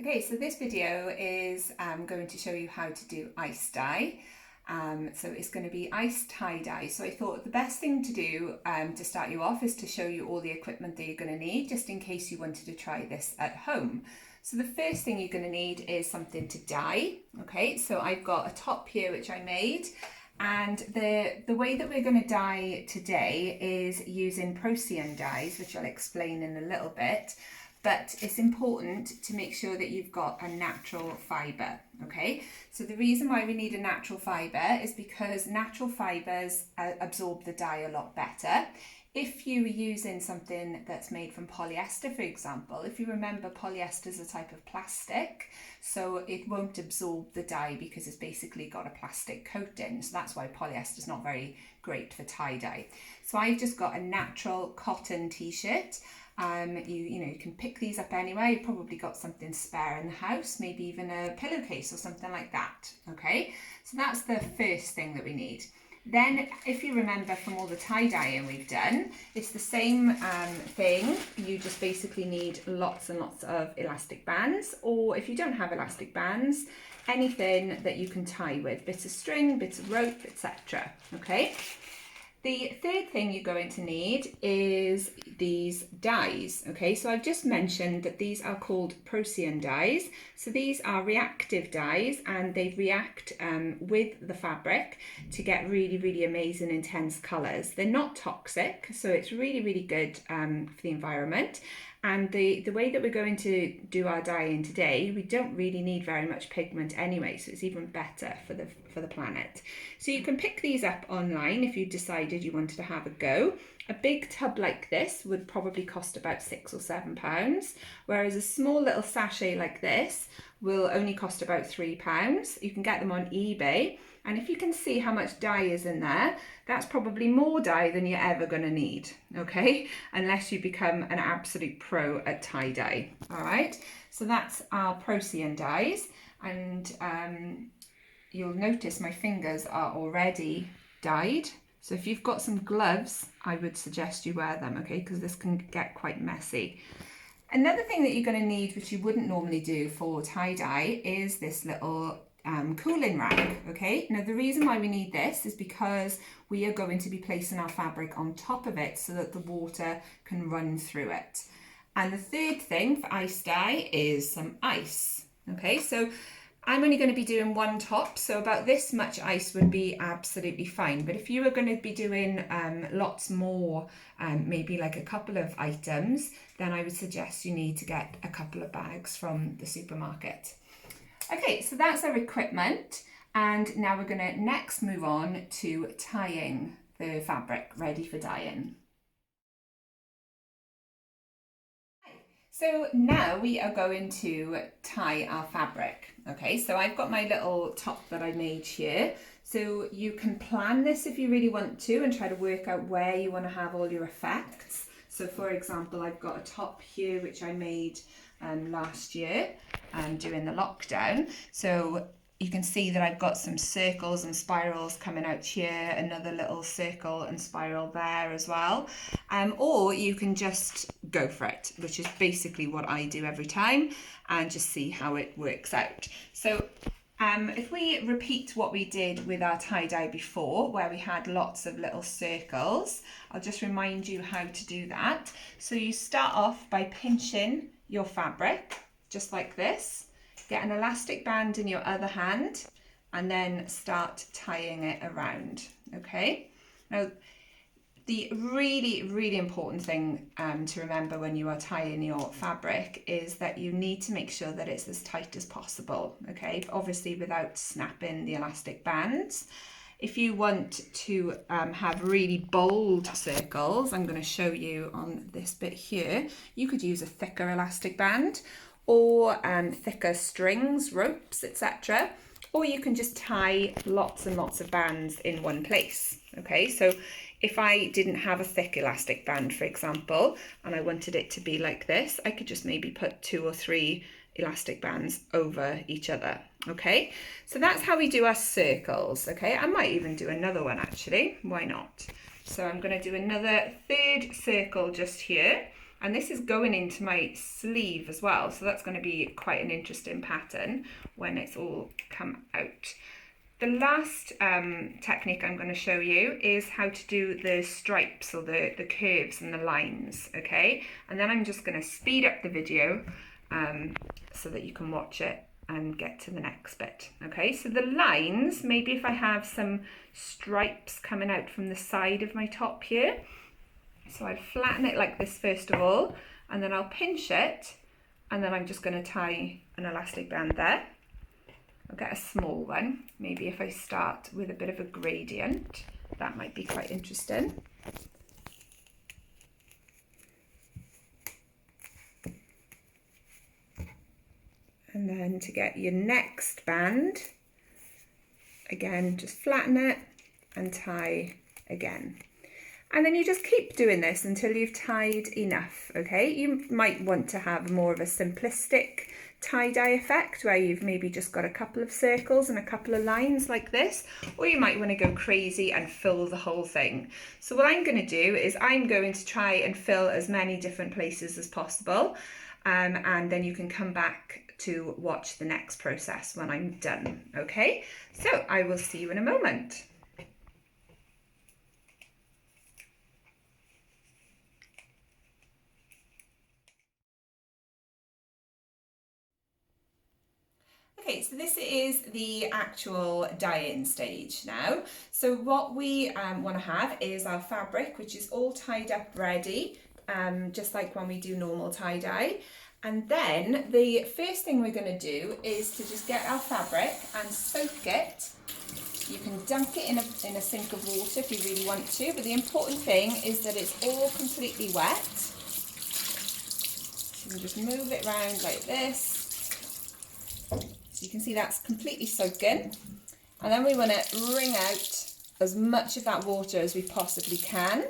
Okay, so this video is going to show you how to do ice dye. So it's going to be ice tie-dye. So I thought the best thing to do to start you off is to show you all the equipment that you're going to need, just in case you wanted to try this at home. So the first thing you're going to need is something to dye. Okay, so I've got a top here which I made. And the way that we're going to dye today is using Procion dyes, which I'll explain in a little bit. But it's important to make sure that you've got a natural fibre, okay? So the reason why we need a natural fibre is because natural fibres absorb the dye a lot better. If you were using something that's made from polyester, for example, if you remember, polyester is a type of plastic, so it won't absorb the dye because it's basically got a plastic coating. So that's why polyester is not very great for tie-dye. So I've just got a natural cotton t-shirt. You can pick these up anywhere. You've probably got something spare in the house, maybe even a pillowcase or something like that. Okay, so that's the first thing that we need. Then, if you remember from all the tie-dyeing we've done, it's the same thing. You just basically need lots and lots of elastic bands, or if you don't have elastic bands, anything that you can tie with, bits of string, bits of rope, etc. Okay. The third thing you're going to need is these dyes. Okay, so I've just mentioned that these are called Procion dyes. So these are reactive dyes, and they react with the fabric to get really, really amazing intense colours. They're not toxic, so it's really, really good for the environment. And the way that we're going to do our dyeing today, we don't really need very much pigment anyway, so it's even better for the planet. So you can pick these up online if you decided you wanted to have a go. A big tub like this would probably cost about £6 or £7, whereas a small little sachet like this will only cost about £3. You can get them on eBay. And if you can see how much dye is in there, that's probably more dye than you're ever going to need, okay? Unless you become an absolute pro at tie-dye, all right? So that's our Procion dyes. And you'll notice my fingers are already dyed. So if you've got some gloves, I would suggest you wear them, okay? Because this can get quite messy. Another thing that you're going to need, which you wouldn't normally do for tie-dye, is this little cooling rack. Okay, now the reason why we need this is because we are going to be placing our fabric on top of it so that the water can run through it. And the third thing for ice dye is some ice. Okay, so I'm only going to be doing one top, so about this much ice would be absolutely fine. But if you were going to be doing lots more, maybe like a couple of items, then I would suggest you need to get a couple of bags from the supermarket. Okay, so that's our equipment, and now we're going to next move on to tying the fabric ready for dyeing. So now we are going to tie our fabric. Okay, so I've got my little top that I made here. So you can plan this if you really want to and try to work out where you want to have all your effects. So for example, I've got a top here which I made last year during the lockdown. So you can see that I've got some circles and spirals coming out here, another little circle and spiral there as well. Or you can just go for it, which is basically what I do every time, and just see how it works out. So if we repeat what we did with our tie-dye before, where we had lots of little circles, I'll just remind you how to do that. So you start off by pinching your fabric, just like this. Get an elastic band in your other hand, and then start tying it around, okay? Now, the really, really important thing to remember when you are tying your fabric is that you need to make sure that it's as tight as possible, okay? Obviously without snapping the elastic bands. If you want to have really bold circles, I'm going to show you on this bit here, you could use a thicker elastic band or thicker strings, ropes, etc. Or you can just tie lots and lots of bands in one place, okay? So if I didn't have a thick elastic band, for example, and I wanted it to be like this, I could just maybe put 2 or 3 elastic bands over each other, okay? So that's how we do our circles, okay? I might even do another one actually, why not? So I'm going to do another third circle just here, And this is going into my sleeve as well, so that's going to be quite an interesting pattern when it's all come out. The last technique I'm going to show you is how to do the stripes or the curves and the lines, okay? And then I'm just going to speed up the video so that you can watch it and get to the next bit, okay? So the lines, maybe if I have some stripes coming out from the side of my top here, so I'd flatten it like this first of all, and then I'll pinch it, and then I'm just going to tie an elastic band there. I'll get a small one. Maybe if I start with a bit of a gradient, that might be quite interesting. And then to get your next band, again, just flatten it and tie again. And then you just keep doing this until you've tied enough, okay? You might want to have more of a simplistic tie-dye effect where you've maybe just got a couple of circles and a couple of lines like this, or you might want to go crazy and fill the whole thing. So what I'm going to do is I'm going to try and fill as many different places as possible, and then you can come back to watch the next process when I'm done, okay? So I will see you in a moment. Okay, so this is the actual dye-in stage now. So what we want to have is our fabric, which is all tied up ready, just like when we do normal tie-dye. And then the first thing we're going to do is to just get our fabric and soak it. You can dunk it in a sink of water if you really want to, but the important thing is that it's all completely wet. So you just move it around like this. So you can see that's completely soaking. And then we want to wring out as much of that water as we possibly can.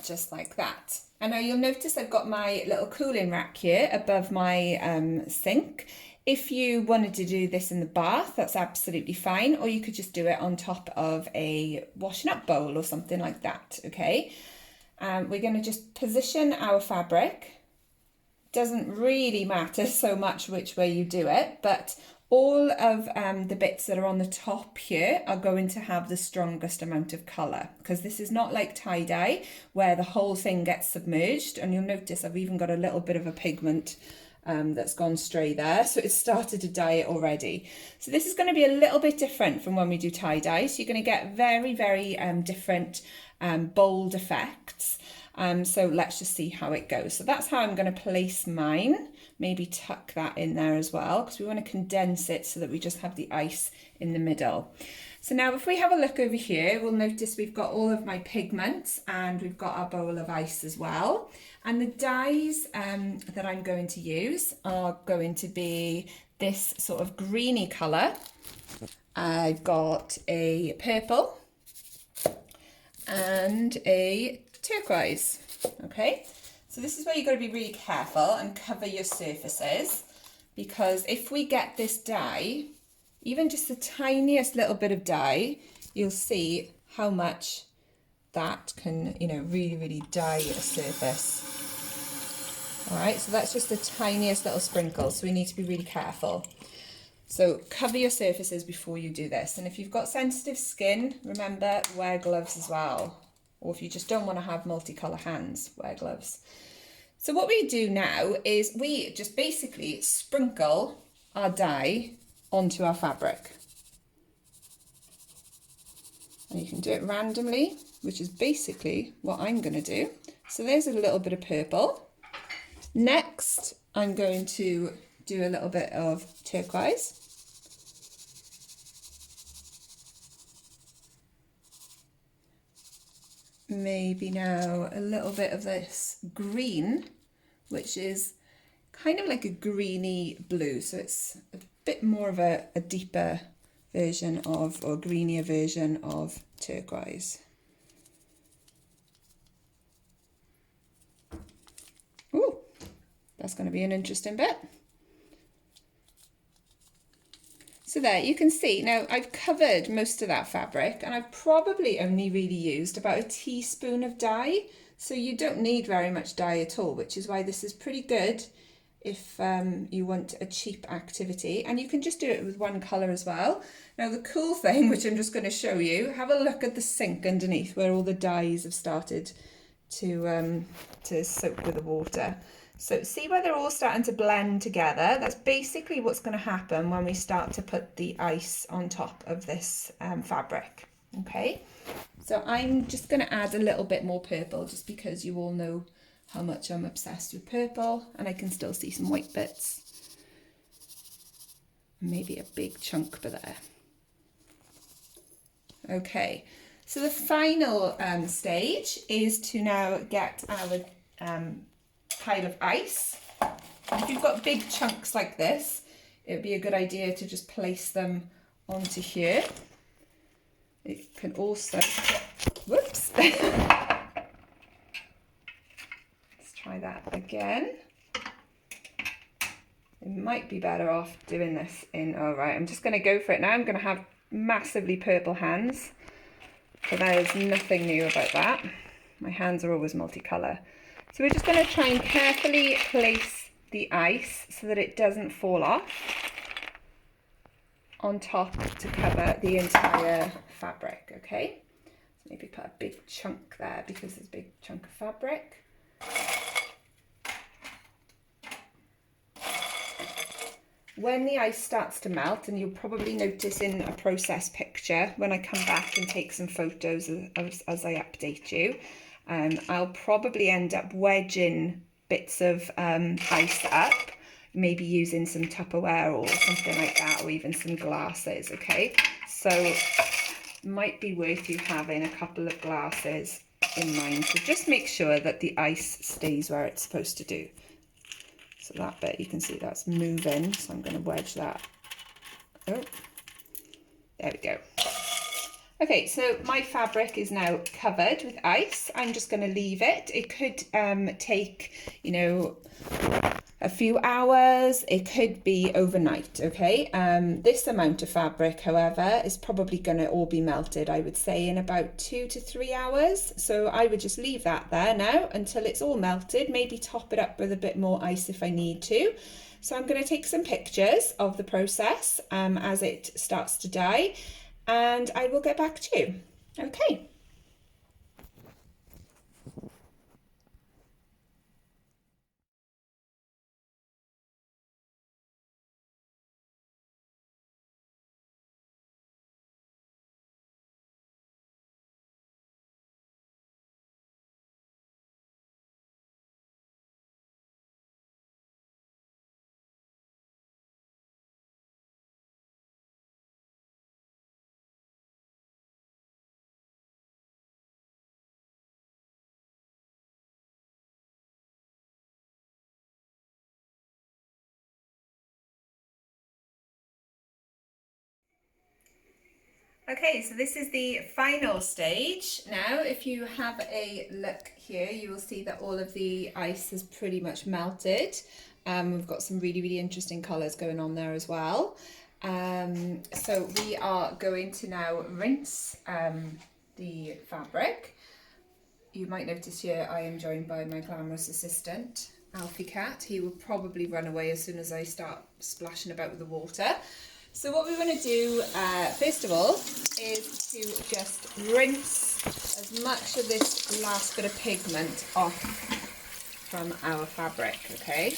Just like that. And now you'll notice I've got my little cooling rack here above my sink. If you wanted to do this in the bath, that's absolutely fine. Or you could just do it on top of a washing up bowl or something like that, okay? We're going to just position our fabric. Doesn't really matter so much which way you do it, but all of the bits that are on the top here are going to have the strongest amount of colour, because this is not like tie-dye where the whole thing gets submerged. And you'll notice I've even got a little bit of a pigment that's gone stray there, so it's started to dye it already. So this is going to be a little bit different from when we do tie-dye, so you're going to get very, very different bold effects. So let's just see how it goes. So that's how I'm going to place mine. Maybe tuck that in there as well, because we want to condense it so that we just have the ice in the middle. So now if we have a look over here, we'll notice we've got all of my pigments and we've got our bowl of ice as well. And the dyes that I'm going to use are going to be this sort of greeny colour. I've got a purple and a turquoise, okay? So this is where you've got to be really careful and cover your surfaces, because if we get this dye, even just the tiniest little bit of dye, you'll see how much that can, you know, really, really dye a surface. All right, so that's just the tiniest little sprinkle, so we need to be really careful. So cover your surfaces before you do this. And if you've got sensitive skin, remember, wear gloves as well. Or if you just don't want to have multicolour hands, wear gloves. So what we do now is we just basically sprinkle our dye onto our fabric. And you can do it randomly, which is basically what I'm going to do. So there's a little bit of purple. Next, I'm going to do a little bit of turquoise. Maybe now a little bit of this green, which is kind of like a greeny blue. So it's a bit more of a deeper version of, or greenier version of turquoise. Ooh, that's going to be an interesting bit. So there, you can see, now I've covered most of that fabric and I've probably only really used about a teaspoon of dye. So you don't need very much dye at all, which is why this is pretty good if you want a cheap activity. And you can just do it with one colour as well. Now the cool thing, which I'm just going to show you, have a look at the sink underneath where all the dyes have started to soak with the water. So see where they're all starting to blend together? That's basically what's going to happen when we start to put the ice on top of this fabric. Okay, so I'm just going to add a little bit more purple just because you all know how much I'm obsessed with purple, and I can still see some white bits. Maybe a big chunk by there. Okay, so the final stage is to now get our pile of ice. If you've got big chunks like this, it would be a good idea to just place them onto here. It can also, whoops, let's try that again. It might be better off doing this in, all right, I'm just going to go for it now. I'm going to have massively purple hands, but there is nothing new about that. My hands are always multicolour. So we're just going to try and carefully place the ice so that it doesn't fall off on top to cover the entire fabric, okay? So maybe put a big chunk there because there's a big chunk of fabric. When the ice starts to melt, and you'll probably notice in a process picture when I come back and take some photos as I update you, I'll probably end up wedging bits of ice up, maybe using some Tupperware or something like that, or even some glasses, okay? So it might be worth you having a couple of glasses in mind to just make sure that the ice stays where it's supposed to do. So that bit, you can see that's moving, so I'm going to wedge that. Oh, there we go. Okay, so my fabric is now covered with ice. I'm just going to leave it. It could take, you know, a few hours. It could be overnight, okay? This amount of fabric, however, is probably going to all be melted, I would say, in about 2 to 3 hours. So I would just leave that there now until it's all melted, maybe top it up with a bit more ice if I need to. So I'm going to take some pictures of the process as it starts to dry, and I will get back to you. Okay. Okay, so this is the final stage. Now, if you have a look here, you will see that all of the ice has pretty much melted. We've got some really, really interesting colours going on there as well. So we are going to now rinse the fabric. You might notice here I am joined by my glamorous assistant, Alfie Cat. He will probably run away as soon as I start splashing about with the water. So what we want to do, first of all, is to just rinse as much of this last bit of pigment off from our fabric, okay?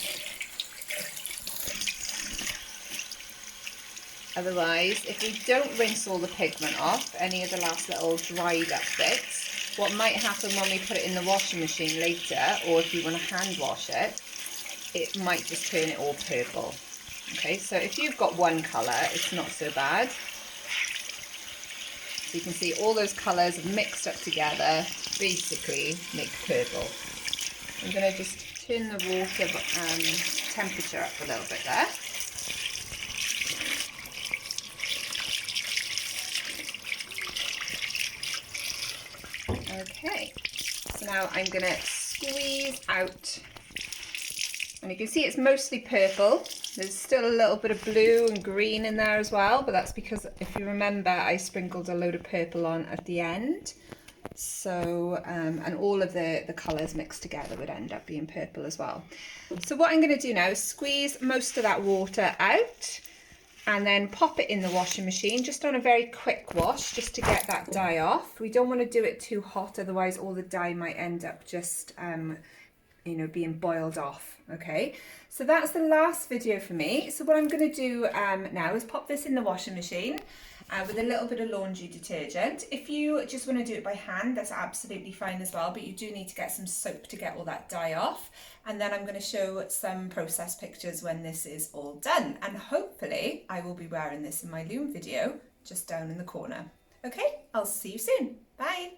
Otherwise, if we don't rinse all the pigment off, any of the last little dried up bits, what might happen when we put it in the washing machine later, or if you want to hand wash it, it might just turn it all purple. Okay, so if you've got one colour, it's not so bad. So you can see all those colours mixed up together, basically make purple. I'm going to just turn the water temperature up a little bit there. Okay, so now I'm going to squeeze out, and you can see it's mostly purple. There's still a little bit of blue and green in there as well, but that's because, if you remember, I sprinkled a load of purple on at the end. So, and all of the colours mixed together would end up being purple as well. So what I'm going to do now is squeeze most of that water out and then pop it in the washing machine, just on a very quick wash, just to get that dye off. We don't want to do it too hot, otherwise all the dye might end up just you know, being boiled off. Okay, so that's the last video for me. So what I'm going to do now is pop this in the washing machine with a little bit of laundry detergent. If you just want to do it by hand, that's absolutely fine as well, but you do need to get some soap to get all that dye off. And then I'm going to show some process pictures when this is all done, and hopefully I will be wearing this in my loom video just down in the corner. Okay, I'll see you soon. Bye.